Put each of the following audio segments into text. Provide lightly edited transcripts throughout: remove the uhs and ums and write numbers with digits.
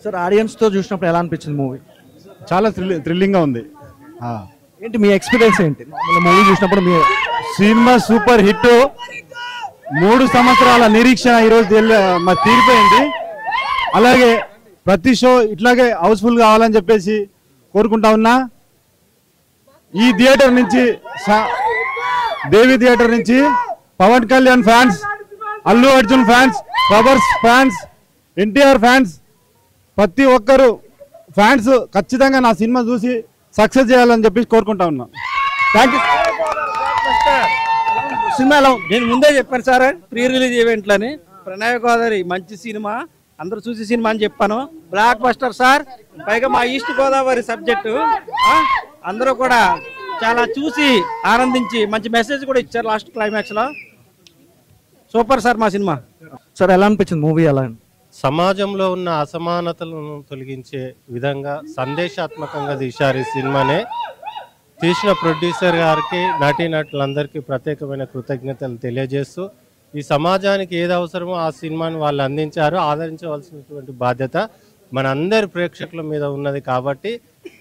Sir ఆడియన్స్తో చూసినప్పుడు ఎలా అనిపించింది మూవీ? చాలా థ్రిల్లింగ్గా ఉంది. ఏంటి మీ ఎక్స్పీరియన్స్ ఏంటి మూవీ చూసినప్పుడు? మీ సినిమా సూపర్ హిట్. 3 సంవత్సరాల నిరీక్షణ ఈరోజు తీరిపోయింది. అలాగే ప్రతి షో ఇట్లాగే హౌస్ఫుల్ కావాలని చెప్పేసి కోరుకుంటా ఉన్నా. ఈ థియేటర్ నుంచి దేవి థియేటర్ నుంచి Pawan Kalyan fans, Allu Arjun fans, Prabhas fans, NTR fans, ప్రతి ఒక్కరు ఫ్యాన్స్ ఖచ్చితంగా నా సినిమా చూసి సక్సెస్ చేయాలని చెప్పేసి కోరుకుంటా ఉన్నా. Thank you. సినిమా ఎలా? నేను ముందే చెప్పాను సార్, ప్రీ రిలీజ్ ఈవెంట్లని ప్రణయ గోదావరి మంచి సినిమా, అందరూ చూసి సినిమా అని చెప్పాను. బ్లాక్ బస్టర్ సార్, పైగా మా ఈస్ట్ గోదావరి సబ్జెక్టు అందరూ కూడా చాలా చూసి ఆనందించి మంచి మెసేజ్ కూడా ఇచ్చారు లాస్ట్ క్లైమాక్స్ లో. సూపర్ సార్ మా సినిమా. సార్ ఎలా అనిపించింది మూవీ? ఎలా? సమాజంలో ఉన్న అసమానతలను తొలగించే విధంగా సందేశాత్మకంగా తీశారు ఈ సినిమానే. తీసిన ప్రొడ్యూసర్ గారికి, నటీనటులందరికీ ప్రత్యేకమైన కృతజ్ఞతలు తెలియజేస్తూ, ఈ సమాజానికి ఏది అవసరమో ఆ సినిమాని వాళ్ళు అందించారు. ఆదరించవలసినటువంటి బాధ్యత మన అందరి ప్రేక్షకుల మీద ఉన్నది. కాబట్టి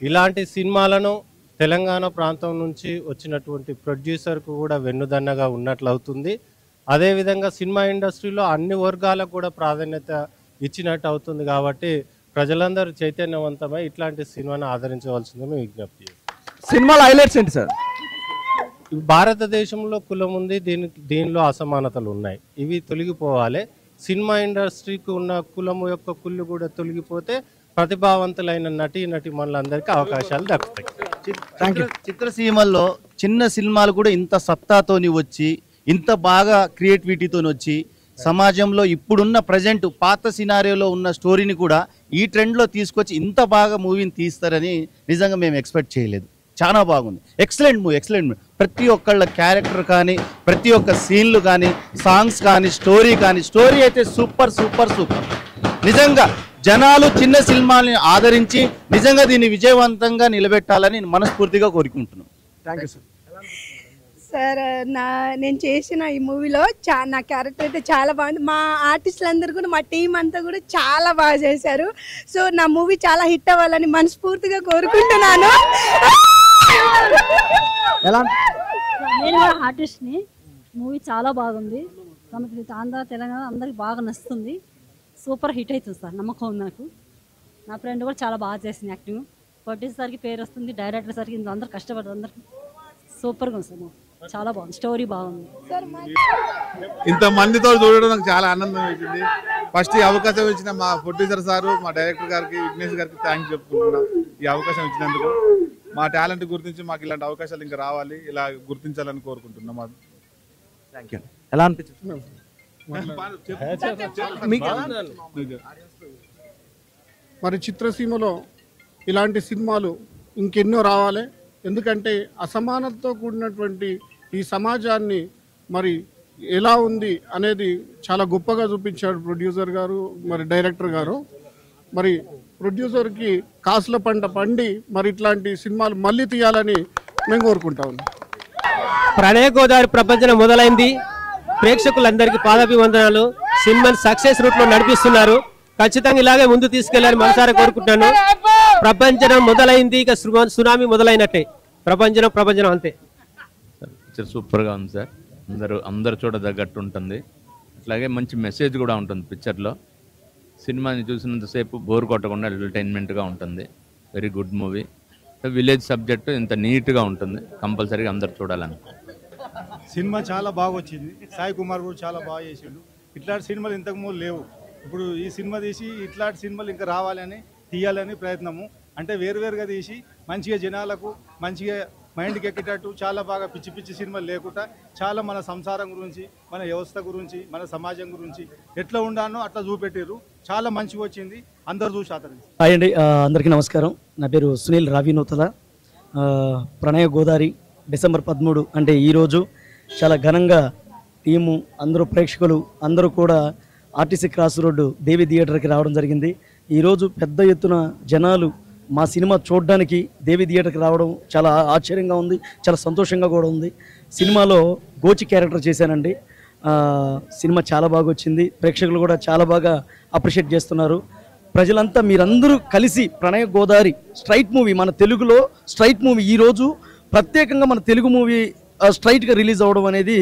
ఇలాంటి సినిమాలను తెలంగాణ ప్రాంతం నుంచి వచ్చినటువంటి ప్రొడ్యూసర్కు కూడా వెన్నుదన్నగా ఉన్నట్లు అవుతుంది. అదేవిధంగా సినిమా ఇండస్ట్రీలో అన్ని వర్గాలకు కూడా ప్రాధాన్యత ఇచ్చినట్టు అవుతుంది. కాబట్టి ప్రజలందరూ చైతన్యవంతమై ఇట్లాంటి సినిమాను ఆదరించవలసిందని విజ్ఞప్తి చేస్తాం. సినిమాలో హైలైట్స్ ఏంటి సార్? భారతదేశంలో కులం ఉంది, దీనిలో అసమానతలు ఉన్నాయి, ఇవి తొలగిపోవాలి. సినిమా ఇండస్ట్రీకి ఉన్న కులము యొక్క కుళ్ళు కూడా తొలగిపోతే ప్రతిభావంతులైన నటీమణులందరికీ అవకాశాలు దక్కుతాయి. చిత్రసీమల్లో చిన్న సినిమాలు కూడా ఇంత సత్తాతోని వచ్చి, ఇంత బాగా క్రియేటివిటీతో వచ్చి, సమాజంలో ఇప్పుడున్న ప్రజెంట్ పాత సినారియోలో ఉన్న స్టోరీని కూడా ఈ ట్రెండ్లో తీసుకొచ్చి ఇంత బాగా మూవీని తీస్తారని నిజంగా మేము ఎక్స్పెక్ట్ చేయలేదు. చాలా బాగుంది. Excellent movie, excellent movie. ప్రతి ఒక్కళ్ళ క్యారెక్టర్ కానీ, ప్రతి ఒక్క సీన్లు కానీ, సాంగ్స్ కానీ, స్టోరీ అయితే సూపర్ సూపర్ సూపర్. నిజంగా జనాలు చిన్న సినిమాని ఆదరించి నిజంగా దీన్ని విజయవంతంగా నిలబెట్టాలని మనస్ఫూర్తిగా కోరుకుంటున్నాం. Thank you sir. సార్ నేను చేసిన ఈ మూవీలో నా క్యారెక్టర్ అయితే చాలా బాగుంది. మా ఆర్టిస్టులందరూ కూడా, మా టీం అంతా కూడా చాలా బాగా చేశారు. సో నా మూవీ చాలా హిట్ అవ్వాలని మనస్ఫూర్తిగా కోరుకుంటున్నాను. నేను ఆర్టిస్ట్ని. మూవీ చాలా బాగుంది. మనకి ఆంధ్ర తెలంగాణ అందరికి బాగా నచ్చుతుంది. సూపర్ హిట్ అవుతుంది సార్, నమ్మకం ఉంది నాకు. నా ఫ్రెండ్ కూడా చాలా బాగా చేసింది యాక్టింగ్. ప్రొడ్యూసర్కి పేరు వస్తుంది, డైరెక్టర్ సార్కి అందరూ కష్టపడతారు. అందరికి సూపర్గా ఉంది సార్, చాలా బాగుంది, స్టోరీ బాగుంది. ఇంత మందితో చూడడం నాకు చాలా ఆనందం అవుతుంది. ఫస్ట్ ఈ అవకాశం ఇచ్చిన మా ప్రొడ్యూసర్ సారు, మా డైరెక్టర్ గారికి, విఘ్నేష్ గారికి థ్యాంక్స్ చెప్పుకుంటున్నాం. ఈ అవకాశం ఇచ్చినందుకు మా టాలెంట్ గుర్తించి మాకు ఇలాంటి అవకాశాలు ఇంకా రావాలి, ఇలా గుర్తించాలని కోరుకుంటున్నాం. Thank you. ఎలా అనిపించింది? మరి చిత్రసీమలో ఇలాంటి సినిమాలు ఇంకెన్నో రావాలి. ఎందుకంటే అసమానతతో కూడినటువంటి ఈ సమాజాన్ని మరి ఎలా ఉంది అనేది చాలా గొప్పగా చూపించాడు ప్రొడ్యూసర్ గారు, మరి డైరెక్టర్ గారు. మరి ప్రొడ్యూసర్కి కాసుల పంట పండి మరి ఇట్లాంటి సినిమాలు మళ్ళీ తీయాలని మేము కోరుకుంటా ఉన్నాం. ప్రణయ గోదావరి ప్రపంచం మొదలైంది. ప్రేక్షకులందరికీ పాదాభివందనాలు. సినిమాని సక్సెస్ రూట్లో నడిపిస్తున్నారు. ఖచ్చితంగా ఇలాగే ముందు తీసుకెళ్లాలని మనసారా కోరుకుంటున్నాను. ప్రపంచం మొదలైంది, ఇక సునామీ మొదలైనట్టే. ప్రపంచం అంతే. సూపర్గా ఉంది సార్. అందరు చూడదగ్గట్టు ఉంటుంది. అట్లాగే మంచి మెసేజ్ కూడా ఉంటుంది పిక్చర్లో. సినిమాని చూసినంతసేపు బోర్ కొట్టకుండా ఎంటర్టైన్మెంట్గా ఉంటుంది. Very good movie. Village subject ఇంత నీట్గా ఉంటుంది. కంపల్సరీగా అందరు చూడాలని. సినిమా చాలా బాగా వచ్చింది. సాయి కుమార్ కూడా చాలా బాగా చేసిండు. ఇట్లాంటి సినిమాలు ఇంతకుముందు లేవు. ఇప్పుడు ఈ సినిమా తీసి ఇట్లాంటి సినిమాలు ఇంకా రావాలని, తీయాలని ప్రయత్నము. అంటే వేరువేరుగా తీసి మంచిగా జనాలకు మంచిగా మైండ్కి ఎక్కేటట్టు చాలా బాగా పిచ్చి పిచ్చి సినిమాలు లేకుండా చాలా మన సంసారం గురించి, మన వ్యవస్థ గురించి, మన సమాజం గురించి ఎట్లా ఉండానో అట్లా చూపెట్టారు. చాలా మంచిగా వచ్చింది. అందరు చూసి ఆదరించారు. హాయ్ అండి, అందరికీ నమస్కారం. నా పేరు సునీల్ రావి నూతల. ప్రణయ గోదావరి డిసెంబర్ 13 అంటే ఈరోజు చాలా ఘనంగా టీము, అందరూ ప్రేక్షకులు అందరూ కూడా ఆర్టీసీ క్రాస్ రోడ్డు దేవి థియేటర్కి రావడం జరిగింది. ఈరోజు పెద్ద ఎత్తున జనాలు మా సినిమా చూడడానికి దేవి థియేటర్కి రావడం చాలా ఆశ్చర్యంగా ఉంది, చాలా సంతోషంగా కూడా ఉంది. సినిమాలో గోచి క్యారెక్టర్ చేశానండి. సినిమా చాలా బాగా వచ్చింది. ప్రేక్షకులు కూడా చాలా బాగా అప్రిషియేట్ చేస్తున్నారు. ప్రజలంతా మీరందరూ కలిసి ప్రణయ గోదావరి స్ట్రైట్ మూవీ, మన తెలుగులో స్ట్రైట్ మూవీ ఈరోజు ప్రత్యేకంగా మన తెలుగు మూవీ స్ట్రైట్గా రిలీజ్ అవ్వడం అనేది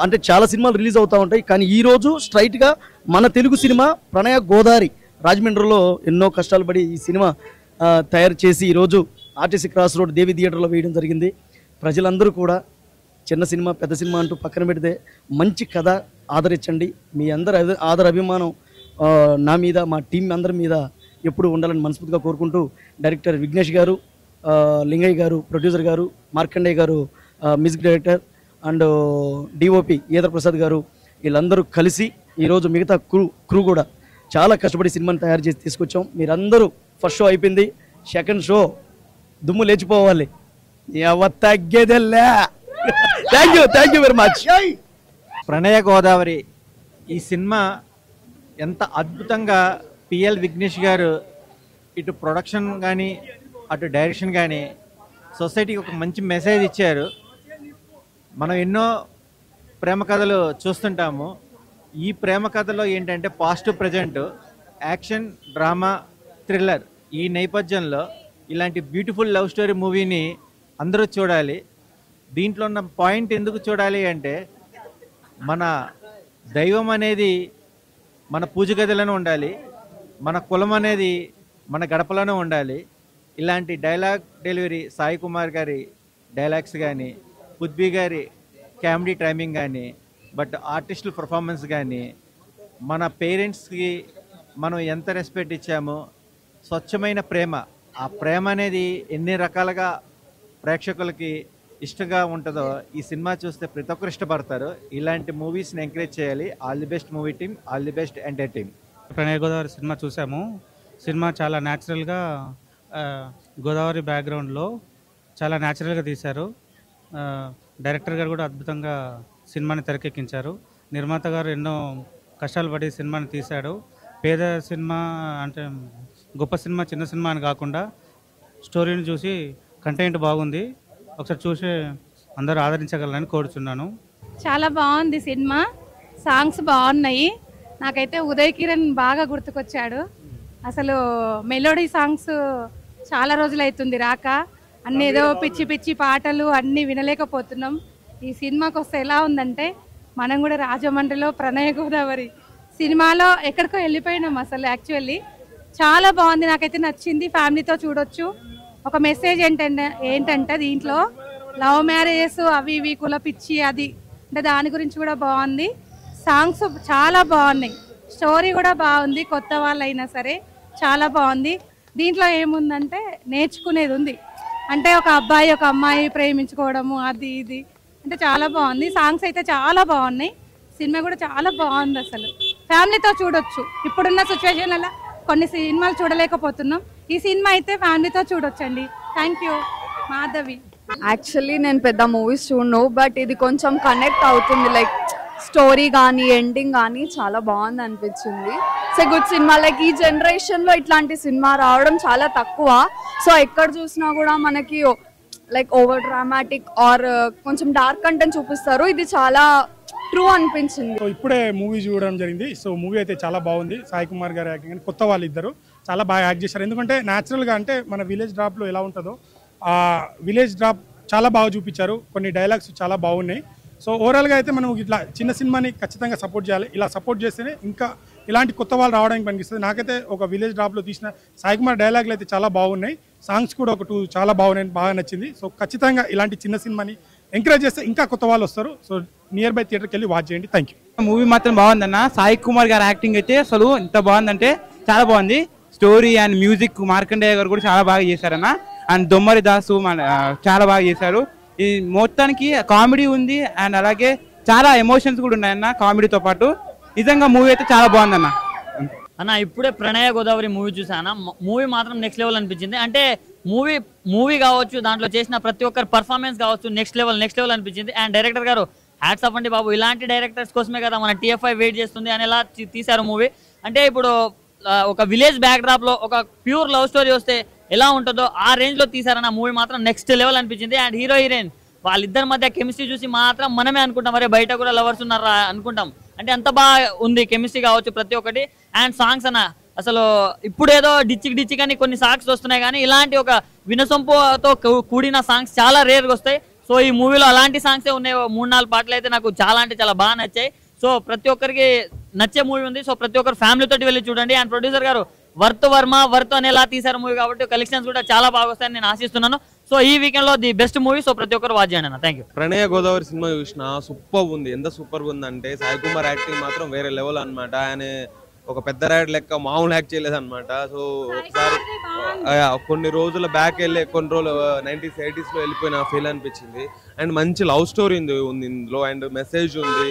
అంటే చాలా సినిమాలు రిలీజ్ అవుతూ ఉంటాయి, కానీ ఈరోజు స్ట్రైట్గా మన తెలుగు సినిమా ప్రణయ గోదావరి రాజమండ్రిలో ఎన్నో కష్టాలు పడి ఈ సినిమా తయారు చేసి ఈరోజు ఆర్టీసీ క్రాస్ రోడ్ దేవి థియేటర్లో వేయడం జరిగింది. ప్రజలందరూ కూడా చిన్న సినిమా పెద్ద సినిమా అంటూ పక్కన పెడితే మంచి కథ ఆదరించండి. మీ అందరి ఆదర అభిమానం నా మీద, మా టీం అందరి మీద ఎప్పుడు ఉండాలని మనస్ఫూర్తిగా కోరుకుంటూ డైరెక్టర్ విఘ్నేష్ గారు, లింగయ్య గారు ప్రొడ్యూసర్ గారు, మార్కండేయ గారు music director and DOP either Prasad గారు వీళ్ళందరూ కలిసి ఈరోజు మిగతా క్రూ కూడా చాలా కష్టపడి సినిమాని తయారు చేసి తీసుకొచ్చాం. మీరందరూ ఫస్ట్ షో అయిపోయింది, సెకండ్ షో దుమ్ము లేచిపోవాలి. Thank you very much. Pranaya Godavari ఈ సినిమా ఎంత అద్భుతంగా పిఎల్ విఘ్నేష్ గారు ఇటు ప్రొడక్షన్ కానీ అటు డైరెక్షన్ కానీ సొసైటీకి ఒక మంచి మెసేజ్ ఇచ్చారు. మనం ఎన్నో ప్రేమ కథలు చూస్తుంటాము. ఈ ప్రేమ కథలో ఏంటంటే positive present action drama thriller ఈ నేపథ్యంలో ఇలాంటి బ్యూటిఫుల్ లవ్ స్టోరీ మూవీని అందరూ చూడాలి. దీంట్లో ఉన్న పాయింట్ ఎందుకు చూడాలి అంటే మన దైవం అనేది మన పూజ గదిలోనే ఉండాలి, మన కులం అనేది మన గడపలోనే ఉండాలి. ఇలాంటి డైలాగ్ డెలివరీ సాయి కుమార్ గారి డైలాగ్స్ కానీ, పృథ్వీ గారి కామెడీ టైమింగ్ కానీ, బట్ ఆర్టిస్టుల పర్ఫార్మెన్స్ కానీ, మన పేరెంట్స్కి మనం ఎంత రెస్పెక్ట్ ఇచ్చామో స్వచ్ఛమైన ప్రేమ, ఆ ప్రేమ అనేది ఎన్ని రకాలుగా ప్రేక్షకులకి ఇష్టంగా ఉంటుందో ఈ సినిమా చూస్తే ప్రతి ఒక్కరు ఇష్టపడతారు. ఇలాంటి మూవీస్ని ఎంకరేజ్ చేయాలి. All the best movie team, all the best enter team. Pranaya Godavari cinema చూసాము. సినిమా చాలా న్యాచురల్గా గోదావరి బ్యాక్గ్రౌండ్లో చాలా న్యాచురల్గా తీశారు. డైరెక్టర్ గారు కూడా అద్భుతంగా సినిమాని తెరకెక్కించారు. నిర్మాత గారు ఎన్నో కష్టాలు పడి సినిమాని తీశాడు. పేద సినిమా అంటే గొప్ప సినిమా చిన్న సినిమా అని కాకుండా స్టోరీని చూసి కంటెంట్ బాగుంది, ఒకసారి చూసి అందరూ ఆదరించగలరని కోరుచున్నాను. చాలా బాగుంది సినిమా, సాంగ్స్ బాగున్నాయి. నాకైతే ఉదయ్ కిరణ్ బాగా గుర్తుకొచ్చాడు. అసలు మెలోడీ సాంగ్స్ చాలా రోజులు అవుతుంది రాక, అన్ని ఏదో పిచ్చి పిచ్చి పాటలు అన్నీ వినలేకపోతున్నాం. ఈ సినిమాకి వస్తే ఎలా ఉందంటే మనం కూడా రాజమండ్రిలో ప్రణయ గోదావరి సినిమాలో ఎక్కడికో వెళ్ళిపోయినాం. అసలు యాక్చువల్లీ చాలా బాగుంది, నాకైతే నచ్చింది. ఫ్యామిలీతో చూడొచ్చు. ఒక మెసేజ్ ఏంటంటే దీంట్లో లవ్ మ్యారేజెస్ అవి ఇవి కుల పిచ్చి అది అంటే దాని గురించి కూడా బాగుంది. సాంగ్స్ చాలా బాగున్నాయి, స్టోరీ కూడా బాగుంది. కొత్త వాళ్ళు అయినా సరే చాలా బాగుంది. దీంట్లో ఏముందంటే నేర్చుకునేది ఉంది. అంటే ఒక అబ్బాయి ఒక అమ్మాయి ప్రేమించుకోవడము అది ఇది అంటే చాలా బాగుంది. సాంగ్స్ అయితే చాలా బాగున్నాయి. సినిమా కూడా చాలా బాగుంది. అసలు ఫ్యామిలీతో చూడొచ్చు. ఇప్పుడున్న సిచ్యువేషన్లలో కొన్ని సినిమాలు చూడలేకపోతున్నాం. ఈ సినిమా అయితే ఫ్యామిలీతో చూడొచ్చండి. Thank you. మాధవి. యాక్చువల్లీ నేను పెద్ద మూవీస్ చూడను, బట్ ఇది కొంచెం కనెక్ట్ అవుతుంది. లైక్ స్టోరీ కానీ ఎండింగ్ కానీ చాలా బాగుంది అనిపించింది. So good cinema. లైక్ ఈ జనరేషన్లో ఇట్లాంటి సినిమా రావడం చాలా తక్కువ. సో ఎక్కడ చూసినా కూడా మనకి లైక్ ఓవర్ డ్రామాటిక్ ఆర్ కొంచెం డార్క్ కంటెంట్ చూపిస్తారు. ఇది చాలా ట్రూ అనిపించింది. సో ఇప్పుడే మూవీ చూడడం జరిగింది. సో మూవీ అయితే చాలా బాగుంది. సాయి కుమార్ గారు యాక్టింగ్ కానీ కొత్త వాళ్ళు ఇద్దరు చాలా బాగా యాక్ట్ చేశారు. ఎందుకంటే న్యాచురల్గా అంటే మన విలేజ్ డ్రాప్లో ఎలా ఉంటుందో ఆ విలేజ్ డ్రాప్ చాలా బాగా చూపించారు. కొన్ని డైలాగ్స్ చాలా బాగున్నాయి. సో ఓవరాల్గా అయితే మనం ఇట్లా చిన్న సినిమాని ఖచ్చితంగా సపోర్ట్ చేయాలి. ఇలా సపోర్ట్ చేస్తేనే ఇంకా ఇలాంటి కొత్త వాళ్ళు రావడానికి పనిపిస్తుంది. నాకైతే ఒక విలేజ్ డ్రాప్లో తీసిన సాయి కుమార్ డైలాగులు అయితే చాలా బాగున్నాయి. సాంగ్స్ కూడా ఒక 2 చాలా బాగున్నాయి, బాగా నచ్చింది. సో ఖచ్చితంగా ఇలాంటి చిన్న సినిమాని ఎంకరేజ్ చేస్తే ఇంకా కొత్త వాళ్ళు వస్తారు. సో నియర్ బై థియేటర్కి వెళ్ళి వాచ్ చేయండి. Thank you. మూవీ మాత్రం బాగుందన్న. సాయి కుమార్ గారి యాక్టింగ్ అయితే అసలు ఎంత బాగుందంటే చాలా బాగుంది. స్టోరీ అండ్ మ్యూజిక్ మార్కండేయ గారు కూడా చాలా బాగా చేశారన్న. అండ్ దొమ్మరి దాసు చాలా బాగా చేశారు. ఈ మొత్తానికి కామెడీ ఉంది అండ్ అలాగే చాలా ఎమోషన్స్ కూడా ఉన్నాయన్న కామెడీతో పాటు. నిజంగా మూవీ అయితే చాలా బాగుందన్న. అన్న ఇప్పుడే ప్రణయ గోదావరి మూవీ చూసాను. మూవీ మాత్రం నెక్స్ట్ లెవెల్ అనిపించింది. అంటే మూవీ కావచ్చు, దాంట్లో చేసిన ప్రతి ఒక్కరి పర్ఫార్మెన్స్ కావచ్చు నెక్స్ట్ లెవెల్ అనిపించింది. అండ్ డైరెక్టర్ గారు హ్యాట్స్ ఆఫ్ అండి బాబు. ఇలాంటి డైరెక్టర్స్ కోసమే కదా మన TFI వెయిట్ చేస్తుంది అనేలా తీశారు మూవీ. అంటే ఇప్పుడు ఒక విలేజ్ బ్యాక్ డ్రాప్ లో ఒక ప్యూర్ లవ్ స్టోరీ వస్తే ఎలా ఉంటుందో ఆ రేంజ్ లో తీసారన్న మూవీ మాత్రం నెక్స్ట్ లెవెల్ అనిపించింది. అండ్ హీరో హీరోయిన్ వాళ్ళిద్దరి మధ్య కెమిస్ట్రీ చూసి మాత్రం మనమే అనుకుంటాం, అరే బయట కూడా లవర్స్ ఉన్నారా అనుకుంటాం. అంటే అంత బాగా ఉంది కెమిస్ట్రీ కావచ్చు ప్రతి ఒక్కటి. అండ్ సాంగ్స్ అన్న అసలు ఇప్పుడు ఏదో డిచ్చికి అని కొన్ని సాంగ్స్ వస్తున్నాయి, కానీ ఇలాంటి ఒక వినసొంపుతో కూడిన సాంగ్స్ చాలా రేర్గా వస్తాయి. సో ఈ మూవీలో అలాంటి సాంగ్సే ఉన్నాయి. 3-4 పాటలు అయితే నాకు చాలా అంటే చాలా బాగా నచ్చాయి. సో ప్రతి ఒక్కరికి నచ్చే మూవీ ఉంది. సో ప్రతి ఒక్కరు ఫ్యామిలీ తోటి వెళ్ళి చూడండి. అండ్ ప్రొడ్యూసర్ గారు వర్త్ అనేలా తీసారు మూవీ, కాబట్టి కలెక్షన్స్ కూడా చాలా బాగా వస్తాయని నేను ఆశిస్తున్నాను. సో ఈ వీకెండ్ లో ది బెస్ట్ మూవీ. సో ప్రతి ఒక్కరు వాచ్ చేయండి అన్న. Thank you. Pranaya Godavari cinema చూసిన సూపర్ ఉంది. ఎంత సూపర్ ఉందంటే సాయి కుమార్ యాక్టింగ్ మాత్రం వేరే లెవెల్ అనమాట. ఆయన ఒక పెద్ద రైడ్ లెక్క మామూలు యాక్ట్ చేయలేదు అనమాట. సో ఒకసారి కొన్ని రోజుల బ్యాక్ వెళ్ళి కొన్ని రోజులు 90s 80s లో వెళ్ళిపోయిన ఫీల్ అనిపించింది. అండ్ మంచి లవ్ స్టోరీ ఉంది ఇందులో, అండ్ మెసేజ్ ఉంది,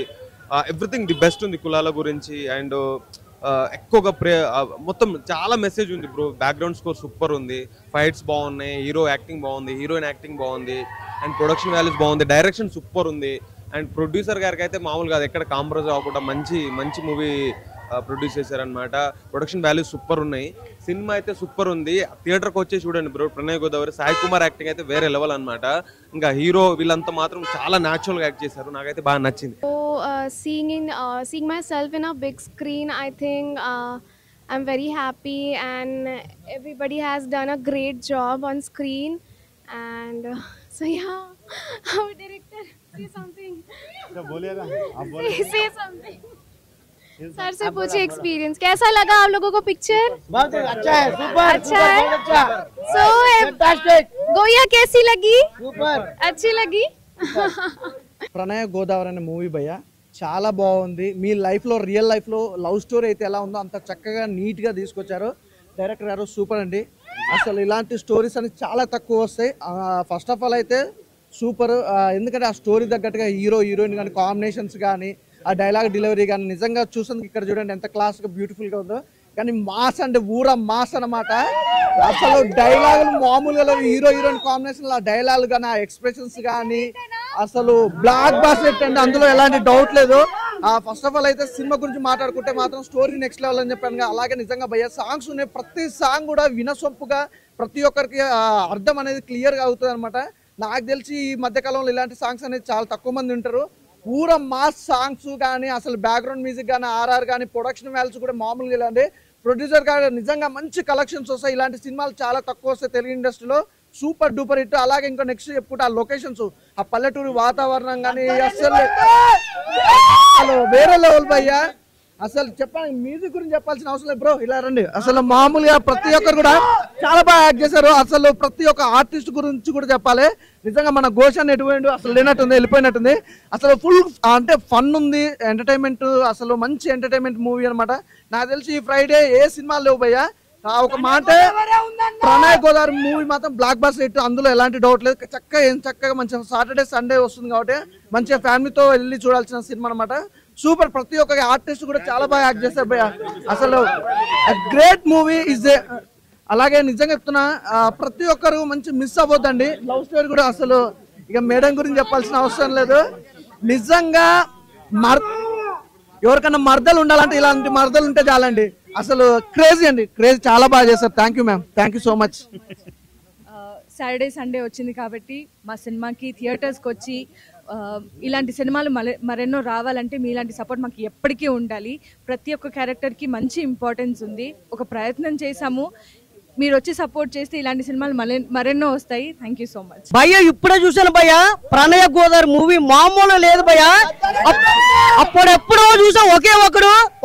ఎవ్రీథింగ్ ది బెస్ట్ ఉంది కులాల గురించి. అండ్ ఎక్కువగా మొత్తం చాలా మెసేజ్ ఉంది బ్రో. బ్యాక్గ్రౌండ్ స్కోర్ సూపర్ ఉంది, ఫైట్స్ బాగున్నాయి, హీరో యాక్టింగ్ బాగుంది, హీరోయిన్ యాక్టింగ్ బాగుంది, అండ్ ప్రొడక్షన్ వాల్యూస్ బాగుంది, డైరెక్షన్ సూపర్ ఉంది. అండ్ ప్రొడ్యూసర్ గారికి అయితే మామూలు కాదు, ఎక్కడ కాంప్రమైజ్ అవ్వకుండా మంచి మూవీ ప్రొడ్యూస్ చేశారనమాట. ప్రొడక్షన్ వాల్యూస్ సూపర్ ఉన్నాయి. సినిమా అయితే సూపర్ ఉంది. థియేటర్కి వచ్చి చూడండి బ్రో. ప్రణయ్ గోదావరి, సాయి కుమార్ యాక్టింగ్ అయితే వేరే లెవెల్ అనమాట. ఇంకా హీరో వీళ్ళంతా మాత్రం చాలా న్యాచురల్ గా యాక్ట్ చేశారు. నాకైతే బాగా నచ్చింది. Seeing myself in a big screen, I think I'm very happy, and everybody has done a great job on screen. And so yeah, our director, say something. Say something. Sir से पूछे experience कैसा लगा आप लोगों को picture? बहुत अच्छा है, सुपर, अच्छा है। अच्छा। So गोया कैसी लगी? सुपर, अच्छी लगी। ప్రణయ గోదావరి అనే మూవీ భయ్య చాలా బాగుంది. మీ లైఫ్లో రియల్ లైఫ్లో లవ్ స్టోరీ అయితే ఎలా ఉందో అంత చక్కగా నీట్గా తీసుకొచ్చారు. డైరెక్టర్ గారు సూపర్ అండి. అసలు ఇలాంటి స్టోరీస్ అని చాలా తక్కువ వస్తాయి. ఫస్ట్ ఆఫ్ ఆల్ అయితే సూపర్, ఎందుకంటే ఆ స్టోరీ తగ్గట్టుగా హీరో హీరోయిన్ కానీ కాంబినేషన్స్ కానీ ఆ డైలాగ్ డెలివరీ కానీ నిజంగా చూసేందుకు ఇక్కడ చూడండి ఎంత క్లాస్గా బ్యూటిఫుల్గా ఉందో. కానీ మాస్ అంటే ఊర మాస్ అనమాట. అసలు డైలాగులు మామూలుగా హీరో హీరోయిన్ కాంబినేషన్ ఆ డైలాగ్ కానీ ఆ ఎక్స్ప్రెషన్స్ కానీ అసలు బ్లాక్ బాస్టర్ హిట్ అండి, అందులో ఎలాంటి డౌట్ లేదు. ఫస్ట్ ఆఫ్ ఆల్ అయితే సినిమా గురించి మాట్లాడుకుంటే మాత్రం స్టోరీ నెక్స్ట్ లెవెల్ అని చెప్పాను. అలాగే నిజంగా భయ్య సాంగ్స్ ఉన్నాయి, ప్రతి సాంగ్ కూడా వినసొంపుగా ప్రతి ఒక్కరికి అర్థం అనేది క్లియర్గా అవుతుంది అనమాట. నాకు తెలిసి ఈ మధ్యకాలంలో ఇలాంటి సాంగ్స్ అనేది చాలా తక్కువ మంది ఉంటారు. పూర మాస్ సాంగ్స్ కానీ అసలు బ్యాక్గ్రౌండ్ మ్యూజిక్ కానీ ఆర్ఆర్ కానీ ప్రొడక్షన్ వాల్యూస్ కూడా మామూలుగా ఇలాంటి ప్రొడ్యూసర్ గారు నిజంగా మంచి కలెక్షన్స్ వస్తాయి. ఇలాంటి సినిమాలు చాలా తక్కువ వస్తాయి తెలుగు ఇండస్ట్రీలో. Super duper hit. అలాగే ఇంకా నెక్స్ట్ చెప్పుకుంటే ఆ లొకేషన్స్, ఆ పల్లెటూరు వాతావరణం కానీ అసలు వేరే లెవెల్ భయ్యా. అసలు చెప్పండి, మ్యూజిక్ గురించి చెప్పాల్సిన అవసరం లేదు బ్రో. ఇలా రండి. అసలు మామూలుగా ప్రతి ఒక్కరు కూడా చాలా బాగా యాక్ట్ చేశారు. అసలు ప్రతి ఒక్క ఆర్టిస్ట్ గురించి కూడా చెప్పాలి. నిజంగా మన ఘోష్ ఎటువంటి అసలు లేనట్టుంది, వెళ్ళిపోయినట్టుంది. అసలు ఫుల్ అంటే ఫన్ ఉంది, ఎంటర్టైన్మెంట్, అసలు మంచి ఎంటర్టైన్మెంట్ మూవీ అనమాట. నాకు తెలిసి ఈ ఫ్రైడే ఏ సినిమాలు లేవు భయ్యా. ఒక మాట, ప్రణయ్ గోదావరి మూవీ మాత్రం బ్లాక్ బాస్టర్ హిట్, అందులో ఎలాంటి డౌట్ లేదు. చక్కగా మంచిగా సాటర్డే సండే వస్తుంది కాబట్టి మంచిగా ఫ్యామిలీతో వెళ్ళి చూడాల్సిన సినిమా అనమాట. సూపర్. ప్రతి ఒక్క ఆర్టిస్ట్ కూడా చాలా బాగా యాక్ట్ చేస్తారు భయ్య. అసలు గ్రేట్ మూవీ ఇస్ ఏ. అలాగే నిజంగా చెప్తున్నా, ప్రతి ఒక్కరు మంచి మిస్ అవ్వద్దండి. లవ్ స్టోరీ కూడా అసలు ఇక మేడం గురించి చెప్పాల్సిన అవసరం లేదు. నిజంగా ఎవరికన్నా మర్దలు ఉండాలంటే ఇలాంటి మర్దలు ఉంటే చాలండి. అసలు క్రేజీ అండి, క్రేజీ. చాలా బాగా చేస్తారు. Thank you ma'am, thank you so much. Saturday Sunday వచ్చింది కాబట్టి మా సినిమాకి థియేటర్స్కి వచ్చి ఇలాంటి సినిమాలు మరెన్నో రావాలంటే మీలాంటి సపోర్ట్ మాకు ఎప్పటికీ ఉండాలి. ప్రతి ఒక్క క్యారెక్టర్కి మంచి ఇంపార్టెన్స్ ఉంది. ఒక ప్రయత్నం చేశాము, మీరు వచ్చి సపోర్ట్ చేస్తే ఇలాంటి సినిమాలు మరెన్నో వస్తాయి. థ్యాంక్ యూ సో మచ్ భయ్య. ఇప్పుడే చూసాను భయ్య, ప్రణయ గోదావరి మూవీ మామూలు లేదు భయ్య. అప్పుడెప్పుడో చూసాం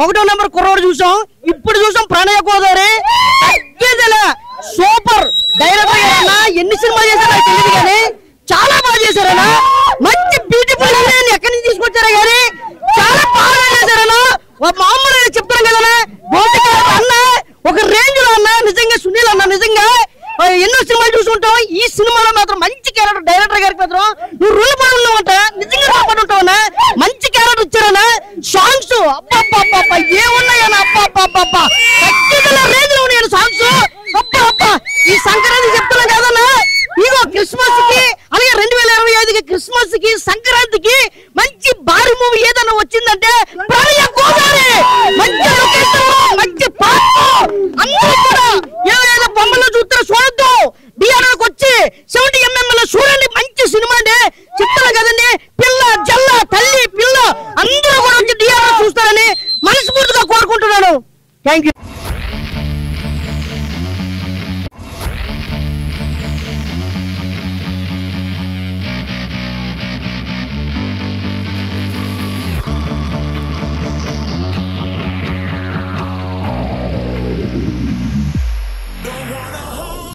ఒకటో నెంబర్ కుర్రోడు చూసాం, ఇప్పుడు చూసాం ప్రణయ గోదావరి. సూపర్. డైరెక్టర్ గారన్నా ఎన్ని సినిమాలు చేశారో తెలియదు కానీ చాలా బాగా చేశారన్నా. మంచి బ్యూటిఫుల్ ఎక్కడి నుంచి తీసుకొచ్చారా కానీ చాలా బాగా చేశారన్నా. మామూలుగా చెప్తాను కదా అన్న, ఒక రేంజ్ లో అన్నా. నిజంగా సునీల్ అన్న నిజంగా ఎన్నో సినిమాలు చూసుకుంటాం, ఈ సినిమాలో మాత్రం మంచి క్యారెక్టర్. డైరెక్టర్ గారికి మాత్రం నువ్వు రూల్ పడి ఉన్నావంట, నిజంగా రూల్ పడి ఉంటావన్నా. మంచి క్యారెక్టర్ ఇచ్చారన్నా. సాంగ్స్ అబ్బా ఏమున్నాయన్నా, అబ్బా రేంజ్ లో ఉన్నాయన్న సాంగ్స్. అబ్బా ఈ సంక్రాంతి చెప్తున్నా కదన్నా, ఇగో క్రిస్మస్ కి అలాగే 2025కి క్రిస్మస్ కి సంక్రాంతికి మంచి భారీ మూవీ ఏదైనా వచ్చిందంటే ప్రణయ గోదావరి. మంచి లొకేషన్, మంచి పాట, అందరూ కూడా ఏదైనా బొమ్మలో చూస్తారో చూడొద్దు, డిఆర్ఆర్కి వచ్చి 70mm లో చూడండి. మంచి సినిమా అంటే చెప్తాను కదండి. పిల్ల జల్ల తల్లి పిల్ల అందరూ కూడా వచ్చి డిఆర్ఆర్ చూస్తారని మనస్ఫూర్తిగా కోరుకుంటున్నాను. Thank you.